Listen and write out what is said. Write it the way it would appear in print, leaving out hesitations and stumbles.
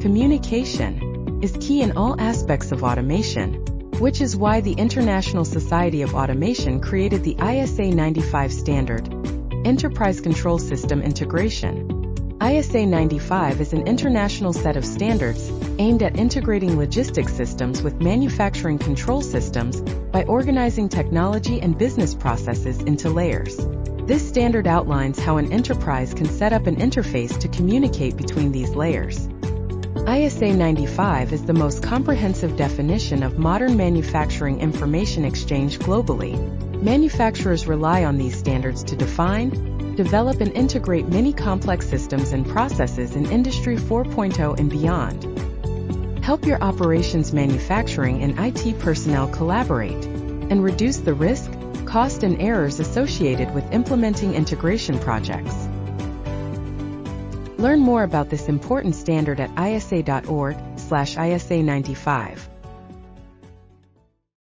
Communication is key in all aspects of automation, which is why the International Society of Automation created the ISA-95 standard, Enterprise Control System Integration. ISA-95 is an international set of standards aimed at integrating logistics systems with manufacturing control systems by organizing technology and business processes into layers. This standard outlines how an enterprise can set up an interface to communicate between these layers. ISA-95 is the most comprehensive definition of modern manufacturing information exchange globally. Manufacturers rely on these standards to define, develop and integrate many complex systems and processes in Industry 4.0 and beyond. Help your operations, manufacturing and IT personnel collaborate and reduce the risk, cost and errors associated with implementing integration projects. Learn more about this important standard at isa.org/ISA95.